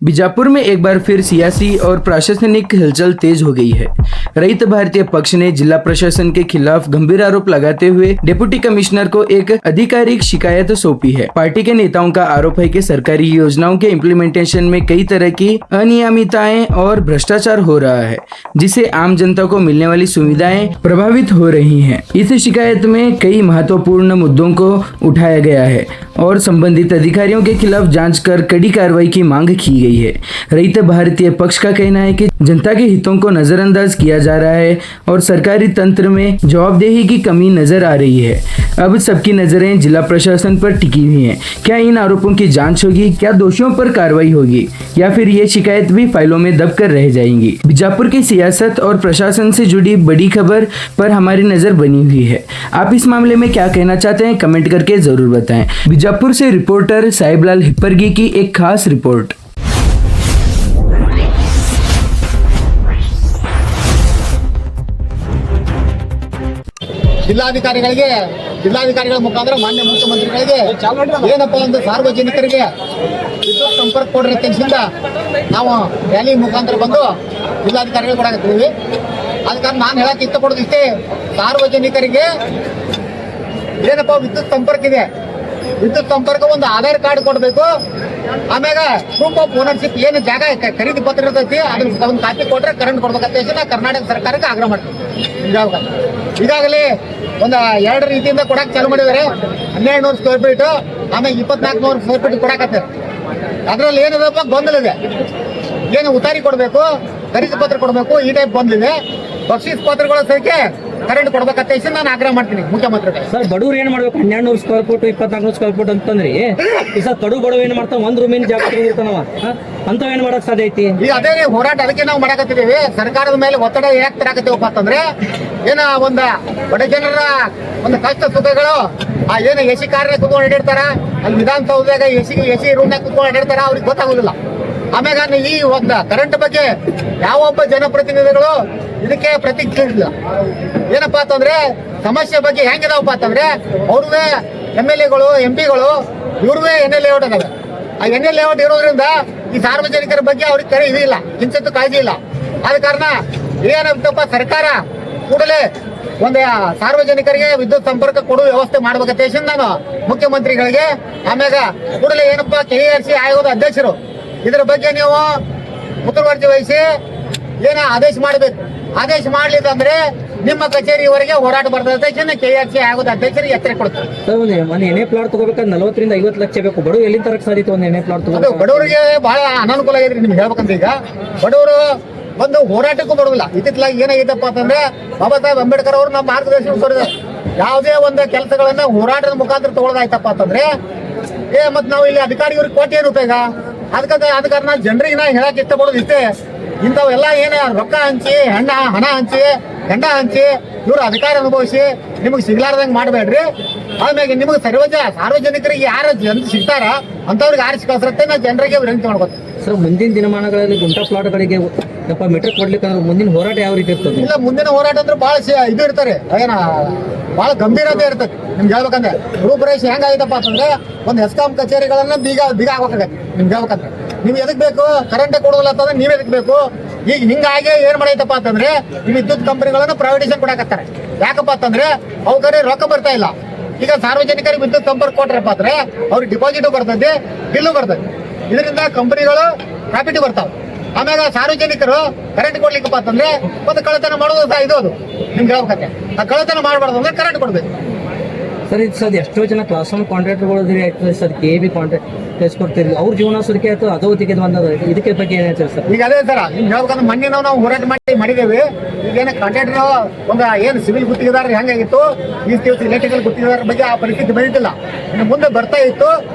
बीजापुर में एक बार फिर सियासी और प्रशासनिक हलचल तेज हो गई है। रैत भारतीय पक्ष ने जिला प्रशासन के खिलाफ गंभीर आरोप लगाते हुए डिप्टी कमिश्नर को एक आधिकारिक शिकायत सौंपी है। पार्टी के नेताओं का आरोप है कि सरकारी योजनाओं के इम्प्लीमेंटेशन में कई तरह की अनियमितताएं और भ्रष्टाचार हो रहा है, जिससे आम जनता को मिलने वाली सुविधाएं प्रभावित हो रही हैं। इस शिकायत में कई महत्वपूर्ण मुद्दों को उठाया गया है और संबंधित अधिकारियों के खिलाफ जांच कर कड़ी कार्रवाई की मांग की गई है। रैत भारतीय पक्ष का कहना है कि जनता के हितों को नजरअंदाज किया जा रहा है और सरकारी तंत्र में जवाबदेही की कमी नजर आ रही है। अब सबकी नजरें जिला प्रशासन पर टिकी हुई हैं। क्या इन आरोपों की जांच होगी? क्या दोषियों पर कार्रवाई होगी या फिर ये शिकायत भी फाइलों में दब कर रह जाएंगी? बीजापुर की सियासत और प्रशासन से जुड़ी बड़ी खबर पर हमारी नजर बनी हुई है। आप इस मामले में क्या कहना चाहते हैं, कमेंट करके जरूर बताएं। बीजापुर से रिपोर्टर साहिबलाल हिप्परगी की एक खास रिपोर्ट। ಜಿಲ್ಲಾಧಿಕಾರಿಗಳ ಮುಖಾಂತರ ಮಾನ್ಯ ಮುಖ್ಯಮಂತ್ರಿಗಳಿಗೆ ಏನಪ್ಪಾ ಅಂದ್ರೆ ಸಾರ್ವಜನಿಕರಿಗೆ ವಿದ್ಯುತ್ ಸಂಪರ್ಕ ಕೊಡ್ರಿ ತೆಗೆಸಿಂದ ನಾವು ರ್ಯಾಲಿ ಮುಖಾಂತರ ಬಂದು ಜಿಲ್ಲಾಧಿಕಾರಿಗಳು ಕೊಡಾಕತ್ತೀವಿ. ಅದಕ್ಕೆ ನಾನು ಹೇಳಕ್ ಇಷ್ಟಪಡೋದು ಇಷ್ಟೇ, ಸಾರ್ವಜನಿಕರಿಗೆ ಏನಪ್ಪಾ ವಿದ್ಯುತ್ ಸಂಪರ್ಕ ಇದೆ, ವಿದ್ಯುತ್ ಸಂಪರ್ಕ ಒಂದು ಆಧಾರ್ ಕಾರ್ಡ್ ಕೊಡಬೇಕು. ಆಮ್ಯಾಗ ಪ್ರೂಫ್ ಆಫ್ ಓನರ್ಶಿಪ್ ಏನು ಜಾಗ ಖರೀದಿ ಪತ್ರ ಇರ್ತೈತಿ ಅದ್ರ ಒಂದು ಕಾಪಿ ಕೊಟ್ರೆ ಕರೆಂಟ್ ಕೊಡ್ಬೇಕಂತ ನಾ ಕರ್ನಾಟಕ ಸರ್ಕಾರಕ್ಕೆ ಆಗ್ರಹ ಮಾಡ್ತೀವಿ. ಈಗಾಗಲೇ ಒಂದು 2 ರೀತಿಯಿಂದ ಕೊಡಕ್ಕೆ ಚಾಲು ಮಾಡಿದ್ದಾರೆ. 1200 ಸ್ಕ್ವೇರ್ ಫೀಟ್, ಆಮೇಲೆ 2400 ಸ್ಕ್ವೇರ್ ಫೀಟ್ ಕೊಡಕತ್ತಾರೆ. ಅದ್ರಲ್ಲಿ ಏನದಪ್ಪ ಗೊಂದಲ ಇದೆ, ಏನು ಉತ್ತಾರಿ ಕೊಡಬೇಕು, ಖರೀದಿ ಪತ್ರ ಕೊಡಬೇಕು, ಈ ಟೈಪ್ ಗೊಂದಲಿದೆ. ಬಕ್ಷೀಸ್ ಪತ್ರಗಳ ಸಂಖ್ಯೆ ಕರೆಂಟ್ ಕೊಡ್ಬೇಕಂತ ನಾನು ಆಗ್ರಹ ಮಾಡ್ತೀನಿ ಮುಖ್ಯಮಂತ್ರಿಗೆ. ಸರ್, ಬಡವ್ರು ಏನ್ ಮಾಡ್ಬೇಕು? 1200 ಸ್ಕ್ವೇರ್ ಫೀಟ್ 2400 ಸ್ಕ್ವೇರ್ ಫೀಟ್ ಅಂತಂದ್ರಿ ಸರ್, ಕಡು ಬಡವ್ ಏನ್ ಮಾಡ್ತಾವ? 1 ರೂಮಿನ ಜಾಗ ಇರ್ತಾನವ, ಅಂತವ್ ಏನ್ ಮಾಡಕ್ ಸಾಧ್ಯ ಐತಿ? ಈಗ ಅದೇ ಹೋರಾಟ ಅದಕ್ಕೆ ನಾವು ಮಾಡಕತ್ತಿದೀವಿ. ಸರ್ಕಾರದ ಮೇಲೆ ಒತ್ತಡ ಯಾಕೆ ತರಾಕತ್ತೀವಪ್ಪ ಅಂತಂದ್ರೆ ಏನ ಒಂದ ಬಡ ಜನರ ಒಂದು ಕಷ್ಟ ಸುಖಗಳು ಏನು ಎಸಿ ಕಾರ್ಯ ಕುತ್ಕೊಂಡು ಅಡ್ಡಿರ್ತಾರ, ಅಲ್ಲಿ ವಿಧಾನಸೌಧದಾಗ ಎಸಿ ರೂಮ್ನಾಗ ಕುತ್ಕೊಂಡು ಅಡ್ಡಿರ್ತಾರ, ಅವ್ರಿಗೆ ಗೊತ್ತಾಗುದಿಲ್ಲ. ಆಮ್ಯಾಗ ಈ ಒಂದು ಕರೆಂಟ್ ಬಗ್ಗೆ ಯಾವೊಬ್ಬ ಜನಪ್ರತಿನಿಧಿಗಳು ಇದಕ್ಕೆ ಪ್ರತಿಕ್ರಿಯಿಸಿಲ್ಲ. ಏನಪ್ಪಾ ಅಂತಂದ್ರೆ ಸಮಸ್ಯೆ ಬಗ್ಗೆ ಹೆಂಗಿದಾವಪ್ಪ ಅಂತಂದ್ರೆ ಅವ್ರವೇ MLAಗಳು MP ಗಳು ಇವ್ರವೇ NL ಲೇಔಟ್ ಅದಾವೆ. ಆ NL ಲೇಔಟ್ ಇರೋದ್ರಿಂದ ಈ ಸಾರ್ವಜನಿಕರ ಬಗ್ಗೆ ಅವ್ರಿಗೆ ಕರೆ ಇದಿಲ್ಲ, ಕಿಂಚಿತ್ತು ಕಾಳಜಿ ಇಲ್ಲ. ಆದ ಕಾರಣ ಏನಂತಪ್ಪ, ಸರ್ಕಾರ ಕೂಡಲೇ ಒಂದು ಸಾರ್ವಜನಿಕರಿಗೆ ವಿದ್ಯುತ್ ಸಂಪರ್ಕ ಕೊಡುವ ವ್ಯವಸ್ಥೆ ಮಾಡ್ಬೇಕಂತ ನಾನು ಮುಖ್ಯಮಂತ್ರಿಗಳಿಗೆ, ಆಮ್ಯಾಗ ಕೂಡಲೇ ಏನಪ್ಪಾ KERC ಆಯೋಗದ ಅಧ್ಯಕ್ಷರು ಇದರ ಬಗ್ಗೆ ನೀವು ಮುತುವರ್ಜಿ ವಹಿಸಿ ಏನ ಆದೇಶ ಮಾಡಬೇಕು. ಆದೇಶ ಮಾಡ್ಲಿಕ್ಕಂದ್ರೆ ನಿಮ್ಮ ಕಚೇರಿವರೆಗೆ ಹೋರಾಟ ಬರ್ತದೆ. KERC ಆಗೋದ ಅಧ್ಯಕ್ಷರಿಗೆ ಎಚ್ಚರ ಕೊಡ್ತಾರೆ. ಒಂದು ಎಣ್ಣೆ ಪ್ಲಾಟ್ ತಗೋಬೇಕಾದ್ರೆ 40 ರಿಂದ 50 ಲಕ್ಷ ಬೇಕು. ಬಡವರು ಎಲ್ಲಿಂದ ತರಕ್ ಸಾಧ್ಯತೆ? ಒಂದು ಎಣ್ಣೆ ಪ್ಲಾಟ್ ತಗೋ ಬಡವರಿಗೆ ಬಹಳ ಅನಾನುಕೂಲ ಆಗಿದ್ರಿ ನಿಮ್ಗೆ ಹೇಳ್ಬೇಕಂತ. ಈಗ ಬಡವರು ಒಂದು ಹೋರಾಟಕ್ಕೂ ಬರುವುದಿಲ್ಲ. ಇತ್ತಿತ್ತಲಾಗಿ ಏನಾಗಿದ್ದಪ್ಪ ಅಂತಂದ್ರೆ ಬಾಬಾ ಸಾಹೇಬ್ ಅಂಬೇಡ್ಕರ್ ಅವರು ನಮ್ಮ ಮಾರ್ಗದರ್ಶನ ತೋರಿದ ಯಾವುದೇ ಒಂದು ಕೆಲಸಗಳನ್ನ ಹೋರಾಟದ ಮುಖಾಂತರ ತಗೊಳ್ಳೋದಾಯ್ತಪ್ಪ ಅಂತಂದ್ರೆ ಮತ್ ನಾವು ಇಲ್ಲಿ ಅಧಿಕಾರಿಗಳಿಗೆ ಕೋಟಿ ಏನು ಉಪಯೋಗ? ಅದ ಕಾರಣ ಜನರಿಗೆ ನಾ ಹೇಳಕ್ ಇಷ್ಟಪಡೋದು ಇಷ್ಟೇ, ಇಂಥವೆಲ್ಲ ಏನ ರೊಕ್ಕ ಹಂಚಿ ಹಣ ಹಂಚಿ ಗಂಡ ಹಂಚಿ ಇವ್ರು ಅಧಿಕಾರ ಅನುಭವಿಸಿ ನಿಮಗೆ ಸಿಗ್ಲಾರ್ದಂಗೆ ಮಾಡಬೇಡ್ರಿ. ಆಮೇಲೆ ನಿಮಗೆ ಸಾರ್ವಜನಿಕರಿಗೆ ಯಾರು ಜನ ಸಿಗ್ತಾರ ಅಂತವ್ರಿಗೆ ಆರಿಸಿ ಕಳ್ಸತ್ತೆ ನಾ ಜನರಿಗೆ ವಿನಂತಿ ಮಾಡ್ಕೊತೀನಿ. ಸರ್, ಮುಂದಿನ ದಿನಮಾನಗಳಲ್ಲಿ ಗುಂಟಾ ಪ್ಲಾಟ್ಗಳಿಗೆ ಮೀಟರ್ ಕೊಡ್ಲಿಕ್ಕೆ ಮುಂದಿನ ಹೋರಾಟ ಯಾವ ರೀತಿ ಇರ್ತದೆ? ಇಲ್ಲ, ಮುಂದಿನ ಹೋರಾಟ ಅಂದ್ರೆ ಬಹಳ ಇದು ಇರ್ತಾರೆ, ಬಹಳ ಗಂಭೀರತೆ ಇರ್ತದೆ. ನಿಮ್ಗೆ ಹೇಳ್ಬೇಕಂದ್ರೆ ರೂಪರೇಷೆ ಹೆಂಗಾಗಿತ್ತಪ್ಪ ಅಂತಂದ್ರೆ ಒಂದು ಹೆಸ್ಕಾಂ ಕಚೇರಿಗಳನ್ನ ಬೀಗ ಆಗ್ಬೇಕಾಗತ್ತೆ. ನಿಮ್ಗೆ ಹೇಳ್ಬೇಕಂದ್ರೆ ನೀವು ಎದಕ್ ಬೇಕು? ಕರೆಂಟೇ ಕೊಡೋದಿಲ್ಲ ಅಂತಂದ್ರೆ ನೀವ್ ಎದಕ್ ಬೇಕು? ಈಗ ಹಿಂಗಾಗಿ ಏನ್ ಮಾಡೈತಪ್ಪ ಅಂತಂದ್ರೆ ಈ ವಿದ್ಯುತ್ ಕಂಪನಿಗಳನ್ನ ಪ್ರೈವೇಟೈಸೇಷನ್ ಕೊಡಕತ್ತಾರೆ. ಯಾಕಪ್ಪ ಅಂತಂದ್ರೆ ಅವ್ರಿಗೆ ರೊಕ್ಕ ಬರ್ತಾ ಇಲ್ಲ. ಈಗ ಸಾರ್ವಜನಿಕರಿಗೆ ವಿದ್ಯುತ್ ಸಂಪರ್ಕ ಕೊಟ್ರಪ್ಪ ಅಂದ್ರೆ ಅವ್ರಿಗೆ ಡಿಪಾಸಿಟ್ ಬರ್ತದೆ, ಬಿಲ್ಲು ಬರ್ತದೆ. ಇದರಿಂದ ಕಂಪನಿಗಳು ಪ್ರಾಫಿಟ್ ಬರ್ತಾವ. ಆಮ್ಯಾಗ ಸಾರ್ವಜನಿಕರು ಕರೆಂಟ್ ಕೊಡ್ಲಿಕ್ಕಪ್ಪ ಅಂತಂದ್ರೆ ಒಂದು ಕಳ್ಳತನ ಮಾಡೋದು ಸಹ ಇದು ಅದು ನಿಮ್ಗೆ ಹೇಳ್ಬೇಕಂತೆ. ಆ ಕಳ್ಳತನ ಮಾಡಬಾರ್ದು ಅಂದ್ರೆ ಕರೆಂಟ್ ಕೊಡ್ಬೇಕು. ಸರ್, ಇದು ಸರ್ ಎಷ್ಟೋ ಜನ ಕ್ಲಾಸ್ 1 ಕಾಂಟ್ರಾಕ್ಟರ್ಗಳು ಆಗ್ತದೆ ಸರ್, KEB ಕಾಂಟ್ರಾಕ್ಟ್ ಕೊಡ್ತೀರಿ, ಅವ್ರ ಜೀವನ ಸುರಿಕೆ ಆಯ್ತು, ಅಧೋಗತಿಗೆ ಬಂದದ. ಇದಕ್ಕೆ ಬಗ್ಗೆ ಏನ್ ಹೇಳ್ತೀರಿ ಸರ್? ಈಗ ಅದೇ ಸರ್, ನಿಮ್ಗೆ ಹೇಳ್ಬೇಕಂದ್ರೆ ಮೊನ್ನೆ ನಾವು ಹೋರಾಟ ಮಾಡಿದ್ದೇವೆ. ಈಗೇನ ಕಾಂಟ್ರಾಕ್ಟರ್ ಒಂದು ಏನು ಸಿವಿಲ್ ಗುತ್ತಿಗೆದಾರ ಹೆಂಗಾಗಿತ್ತು, ಈ ದಿವಸ ಇಲೆಕ್ಟ್ರಿಕಲ್ ಗುತ್ತಿಗೆದಾರ ಬಗ್ಗೆ ಆ ಪರಿಸ್ಥಿತಿ ಬಂದಿದ್ದಿಲ್ಲ, ಇನ್ನು ಮುಂದೆ ಬರ್ತಾ ಇತ್ತು.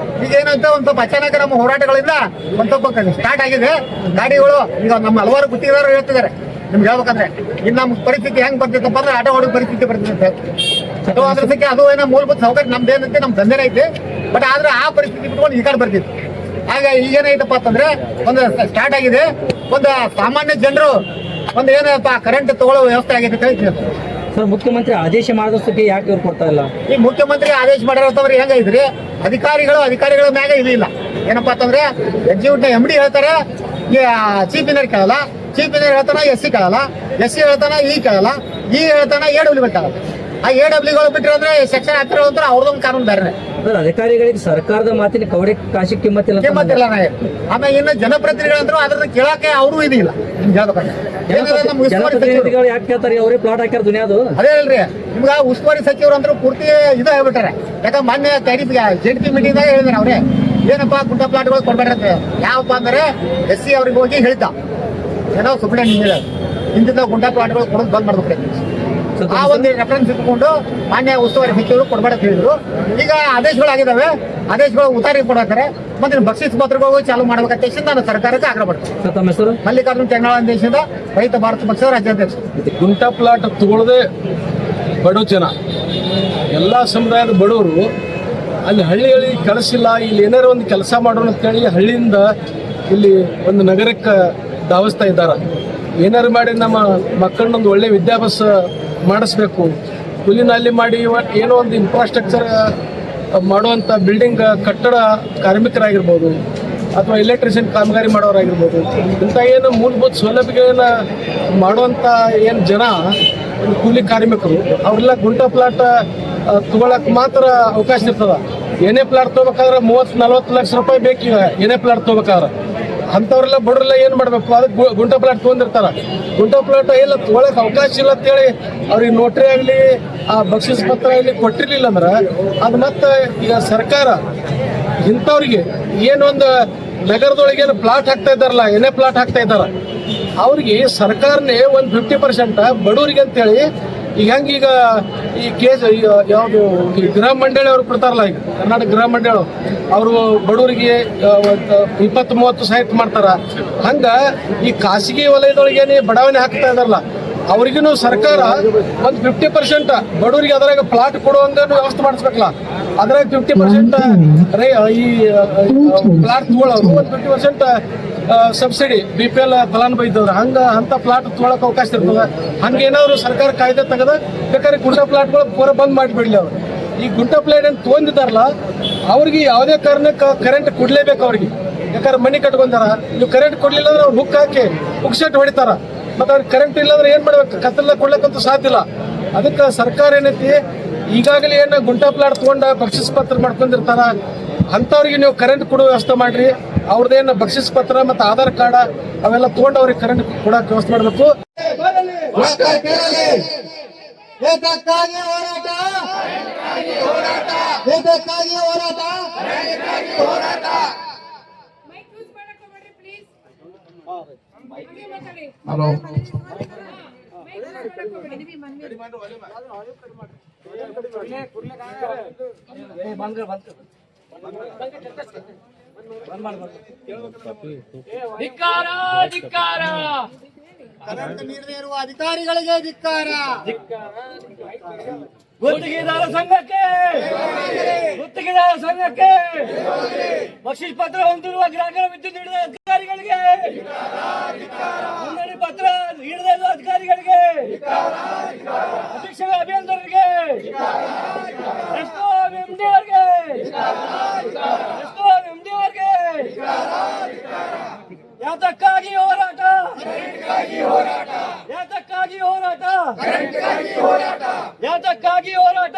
ಈಗ ಏನಂತ ಒಂದ್ ಸ್ವಲ್ಪ ಅಚಾನಕ ನಮ್ಮ ಹೋರಾಟಗಳಿಂದ ಒಂದ್ ಸ್ವಲ್ಪ ಸ್ಟಾರ್ಟ್ ಆಗಿದೆ. ಗಾಡಿಗಳು ಈಗ ನಮ್ಮ ಹಲವಾರು ಗುತ್ತಿಗೆದಾರರು ಹೇಳ್ತಿದ್ದಾರೆ. ನಿಮ್ಗೆ ಹೇಳ್ಬೇಕಂದ್ರೆ ಇನ್ನು ನಮ್ಮ ಪರಿಸ್ಥಿತಿ ಹೆಂಗ್ ಬರ್ತಿತ್ತಪ್ಪ ಅಂದ್ರೆ ಆಟೋ ಹೊಡೋ ಪರಿಸ್ಥಿತಿ ಬರ್ತಿದೆ. ಅದ್ರ ಸಂಖ್ಯೆ ಅದು ಏನೋ ಮೂಲಭೂತ ಸೌಕರ್ಯ ನಮ್ದೇನಂತೆ ನಮ್ ದಂಧೆನೇ ಐತಿ. ಬಟ್ ಆದ್ರೆ ಆ ಪರಿಸ್ಥಿತಿ ಬಿಟ್ಕೊಂಡು ಈ ಕಡೆ ಬರ್ತಿತ್ತು. ಆಗ ಈಗೇನೈತಪ್ಪ ಅಂತಂದ್ರೆ ಒಂದು ಸ್ಟಾರ್ಟ್ ಆಗಿದೆ. ಒಂದು ಸಾಮಾನ್ಯ ಜನರು ಒಂದು ಏನಪ್ಪ ಕರೆಂಟ್ ತಗೊಳ್ಳೋ ವ್ಯವಸ್ಥೆ ಆಗಿದೆ ಅಂತ ಹೇಳ್ತೀನಿ. ಸರ್, ಮುಖ್ಯಮಂತ್ರಿ ಆದೇಶ ಮಾಡಿದಷ್ಟಕ್ಕೆ ಯಾಕೆ ಇವ್ರು ಕೊಡ್ತಾ ಇಲ್ಲ? ಈ ಮುಖ್ಯಮಂತ್ರಿ ಆದೇಶ ಮಾಡಿರೋಂಥವ್ರು ಹೆಂಗೈತ್ರಿ, ಅಧಿಕಾರಿಗಳ ಮ್ಯಾಗ ಇದು ಇಲ್ಲ. ಏನಪ್ಪಾ ಅಂತಂದ್ರೆ ಎಕ್ಸಿಕ್ಯೂಟಿವ್ MD ಹೇಳ್ತಾರೆ, ಚೀಫ್ ಇಂಜಿನಿಯರ್ ಕೇಳಲ್ಲ, ಚೀಫ್ ಇಂಜಿನಿಯರ್ ಹೇಳ್ತಾನ SC ಕೇಳಲ್ಲ, SC ಹೇಳ್ತಾನ E ಕೇಳಲ್ಲ, E ಹೇಳ್ತಾನ AW ಕೇಳಲ್ಲ. ಆ AWಗಳು ಬಿಟ್ಟಿರೋದ್ರೆ ಸೆಕ್ಷನ್ ಹಾಕಿರೋ ಅಂತ ಅವ್ರದೊಂದು ಕಾನೂನು ಬೇರೆ. ಸರ್ ಅಧಿಕಾರಿಗಳಿಗೆ ಸರ್ಕಾರದ ಮಾತಿನ ಕವಡೆ ಕಾಶಿ ಕಿಮ್ಮತ್ತಿಲ್ಲ. ಆಮೇಲೆ ಇನ್ನು ಜನಪ್ರತಿನಿಧಿಗಳಂದ್ರು ಅದನ್ನ ಕೇಳಕ್ಕೆ ಅವರು ಇದಿಲ್ಲ. ಜನಪ್ರತಿನಿಧಿಗಳು ಯಾಕೆ ಕೇಳ್ತಾರೆ? ಅವರೇ ಪ್ಲಾಟ್ ಹಾಕ್ಯಾರ ದುನಿಯಾದು. ಅದೇ ಹೇಳ್ರಿ, ನಿಮ್ಗ ಉಸ್ತುವಾರಿ ಸಚಿವರು ಅಂದ್ರು ಪೂರ್ತಿ ಇದು ಹೇಳ್ಬಿಟ್ಟಾರೆ. ಯಾಕಂದ್ರೆ ಮೊನ್ನೆ JDP ಮೀಟಿಂಗ್ ದಾಗ ಹೇಳಿದಾರೆ ಅವ್ರೆ, ಏನಪ್ಪಾ ಗುಂಟ ಪ್ಲಾಟ್ಗಳು ಕೊಡ್ಬೇಡ್ರಿ. ಯಾವಪ್ಪ ಅಂದ್ರೆ SC ಅವ್ರಿಗೆ ಹೋಗಿ ಹೇಳಿದ್ದ, ಏನೋ ಸುಮ್ಮನೆ ಹಿಂದಿನ ಗುಂಟ ಪ್ಲಾಟ್ಗಳು ಕೊಡೋದು ಬಂದ್ ಮಾಡ್ಬೇಕು. ಆ ಒಂದು ರೆಫರೆನ್ಸ್ ಇಟ್ಕೊಂಡು ಮಾನ್ಯ ಉಸ್ತುವಾರಿ ಸಚಿವರು ಕೊಡಬೇಡ ಅಂತ ಹೇಳಿದ್ರು. ಈಗ ಆದೇಶಗಳಾಗಿದ್ದಾವೆ, ಆದೇಶಗಳು ಉತ್ತಾರಿ ಕೊಡಾತಾರೆ. ಮತ್ತೆ ಬಕ್ಷಿಸ್ ಪತ್ರಗಳು ಚಾಲು ಮಾಡ್ಬೇಕಂತ ನಾನು ಸರ್ಕಾರಕ್ಕೆ ಆಗ್ರಹ ಮಾಡ್ತೀನಿ. ಮಲ್ಲಿಕಾರ್ಜುನ್ ತೆಂಗಳಾಳ ದೇಶದ ರೈತ ಭಾರತ ಪಕ್ಷದ ರಾಜ್ಯಾಧ್ಯಕ್ಷ. ಗುಂಟ ಪ್ಲಾಟ್ ತಗೊಳ್ಳದೆ ಬಡ ಜನ, ಎಲ್ಲ ಸಮುದಾಯದ ಬಡವರು ಅಲ್ಲಿ ಹಳ್ಳಿಗಳಿಗೆ ಕೆಲಸ ಇಲ್ಲ, ಇಲ್ಲಿ ಏನಾರು ಒಂದು ಕೆಲಸ ಮಾಡೋಣ ಅಂತೇಳಿ ಹಳ್ಳಿಯಿಂದ ಇಲ್ಲಿ ಒಂದು ನಗರಕ್ಕೆ ಧಾವಿಸ್ತಾ ಇದ್ದಾರೆ. ಏನಾರು ಮಾಡಿ ನಮ್ಮ ಮಕ್ಕಳನ್ನೊಂದು ಒಳ್ಳೆ ವಿದ್ಯಾಭ್ಯಾಸ ಮಾಡಿಸ್ಬೇಕು, ಕೂಲಿನಲ್ಲಿ ಮಾಡಿ ಏನೋ ಒಂದು ಇನ್ಫ್ರಾಸ್ಟ್ರಕ್ಚರ್ ಮಾಡುವಂಥ ಬಿಲ್ಡಿಂಗ್ ಕಟ್ಟಡ ಕಾರ್ಮಿಕರಾಗಿರ್ಬೋದು ಅಥವಾ ಎಲೆಕ್ಟ್ರಿಷಿಯನ್ ಕಾಮಗಾರಿ ಮಾಡೋರಾಗಿರ್ಬೋದು, ಇಂಥ ಏನು ಮೂಲಭೂತ ಸೌಲಭ್ಯಗಳನ್ನ ಮಾಡುವಂಥ ಏನು ಜನ ಕೂಲಿ ಕಾರ್ಮಿಕರು ಅವರೆಲ್ಲ ಗುಂಟ ಪ್ಲಾಟ್ ತಗೊಳಕ್ಕೆ ಮಾತ್ರ ಅವಕಾಶ ಇರ್ತದೆ. ಏನೇ ಪ್ಲಾಟ್ ತೊಗೋಬೇಕಾದ್ರೆ 30-40 ಲಕ್ಷ ರೂಪಾಯಿ ಬೇಕೀಗ ಏನೇ ಪ್ಲಾಟ್ ತೊಗೋಬೇಕಾದ್ರೆ. ಅಂಥವ್ರೆಲ್ಲ ಬಡವರೆಲ್ಲ ಏನು ಮಾಡಬೇಕು? ಅದಕ್ಕೆ ಗುಂಟ ಪ್ಲಾಟ್ ತೊಗೊಂಡಿರ್ತಾರೆ. ಗುಂಟ ಪ್ಲಾಟ್ ಎಲ್ಲ ತೊಗೊಳಕ್ಕೆ ಅವಕಾಶ ಇಲ್ಲ ಅಂತೇಳಿ ಅವ್ರಿಗೆ ನೋಟ್ರಿ ಆಗಲಿ ಆ ಬಕ್ಷಿಸ್ ಪತ್ರ ಆಗಲಿ ಕೊಟ್ಟಿರಲಿಲ್ಲ ಅಂದ್ರೆ ಅದು ಮತ್ತೆ ಈಗ ಸರ್ಕಾರ ಇಂಥವ್ರಿಗೆ ಏನೊಂದು ನಗರದೊಳಗೇನು ಪ್ಲಾಟ್ ಹಾಕ್ತಾ ಇದ್ದಾರಲ್ಲ, ಏನೇ ಪ್ಲಾಟ್ ಹಾಕ್ತಾ ಇದ್ದಾರೆ, ಅವ್ರಿಗೆ ಸರ್ಕಾರನೇ ಒಂದು 50% ಬಡವರಿಗೆ ಅಂತೇಳಿ ಈಗ ಹೆಂಗೆ ಈಗ ಈ ಕೇಸ್ ಯಾವುದು ಈ ಗೃಹ ಮಂಡಳಿ ಅವ್ರು ಕೊಡ್ತಾರಲ್ಲ, ಈಗ ಕರ್ನಾಟಕ ಗೃಹ ಮಂಡಳಿ ಅವರು ಬಡವರಿಗೆ 20-30 ಸಹಾಯ ಮಾಡ್ತಾರ. ಹಂಗೆ ಈ ಖಾಸಗಿ ವಲಯದೊಳಗೇನೆ ಬಡಾವಣೆ ಹಾಕ್ತಾ ಇದಾರಲ್ಲ, ಅವ್ರಿಗೂ ಸರ್ಕಾರ ಒಂದು 50% ಬಡವರಿಗೆ ಅದರಾಗ ಪ್ಲಾಟ್ ಕೊಡುವಂಗ ವ್ಯವಸ್ಥೆ ಮಾಡಿಸ್ಬೇಕಲ್ಲ. ಅದ್ರಾಗ 50% ಈ ಪ್ಲಾಟ್ ತಗೊಳ್ಳೋರು ಒಂದು 50% ಸಬ್ಸಿಡಿ BPL ಫಲಾನುಭವಿ ಇದ್ದವ್ರು ಅಂತ ಪ್ಲಾಟ್ ತೊಗೊಳಕ್ಕೆ ಅವಕಾಶ ಇರ್ತದೆ. ಹಂಗೇನಾದ್ರು ಸರ್ಕಾರ ಕಾಯ್ದೆ ತೆಗೆದ ಬೇಕಾದ್ರೆ ಗುಂಟ ಪ್ಲಾಟ್ಗಳು ಪೂರ ಬಂದ್ ಮಾಡಿಬಿಡ್ಲಿ. ಅವ್ರು ಈ ಗುಂಟ ಪ್ಲಾಟ್ ಏನು ತೊಗೊಂಡಿದ್ದಾರಲ್ಲ ಅವ್ರಿಗೆ ಯಾವುದೇ ಕಾರಣಕ್ಕೆ ಕರೆಂಟ್ ಕೊಡ್ಲೇಬೇಕು ಅವ್ರಿಗೆ. ಯಾಕಂದ್ರೆ ಮನೆ ಕಟ್ಕೊಂಡಾರ, ನೀವು ಕರೆಂಟ್ ಕೊಡ್ಲಿಲ್ಲ ಅಂದ್ರೆ ಅವ್ರು ಹುಕ್ ಹಾಕಿ ಹುಕ್ ಸೆಟ್ ಹೊಡಿತಾರ. ಮತ್ತೆ ಅವ್ರಿಗೆ ಕರೆಂಟ್ ಇಲ್ಲ ಅಂದ್ರೆ ಏನ್ ಮಾಡ್ಬೇಕು? ಕತ್ತಲ ಕೊಡ್ಲಿಕ್ಕಂತೂ ಸಾಧ್ಯ ಇಲ್ಲ. ಅದಕ್ಕೆ ಸರ್ಕಾರ ಏನೈತಿ, ಈಗಾಗಲೇ ಏನು ಗುಂಟ ಪ್ಲಾಟ್ ತಗೊಂಡ ಬಕ್ಷಿಸ್ ಪತ್ರ ಮಾಡ್ಕೊಂಡಿರ್ತಾರ ಅಂಥವ್ರಿಗೆ ನೀವು ಕರೆಂಟ್ ಕೊಡೋ ವ್ಯವಸ್ಥೆ ಮಾಡ್ರಿ. ಅವ್ರದ್ದೇನು ಬಕ್ಷಿಸ್ ಪತ್ರ ಮತ್ತು ಆಧಾರ್ ಕಾರ್ಡ್ ಅವೆಲ್ಲ ತಗೊಂಡು ಅವ್ರಿಗೆ ಕರೆಂಟ್ ಕೊಡೋಕೆ ವ್ಯವಸ್ಥೆ ಮಾಡಬೇಕು. ಧಿಕ್ಕಾರ ಧಿಕ್ಕಾರ, ಕರೆಂಟ್ ನೀಡದೇ ಇರುವ ಅಧಿಕಾರಿಗಳಿಗೆ ಧಿಕ್ಕಾರ. ಗುತ್ತಿಗೆದಾರ ಸಂಘಕ್ಕೆ, ಗುತ್ತಿಗೆದಾರ ಸಂಘಕ್ಕೆ, ಬಕ್ಷಿಸ್ ಪತ್ರ ಹೊಂದಿರುವ ಗ್ರಾಹಕರ ವಿದ್ಯುತ್ ನೀಡಿದ ಅಧಿಕಾರಿಗಳಿಗೆ, ನೋಂದಣಿ ಪತ್ರ ನೀಡದೇ ಇರುವ ಅಧಿಕಾರಿಗಳಿಗೆ, ಅಧೀಕ್ಷಕ ಅಭಿಯಂತರರಿಗೆ, MD ಅವರಿಗೆ, ಯಾತಕ್ಕಾಗಿ ಹೋರಾಟ, ಯಾತಕ್ಕಾಗಿ ಹೋರಾಟ, ಯಾತಕ್ಕಾಗಿ ಹೋರಾಟ.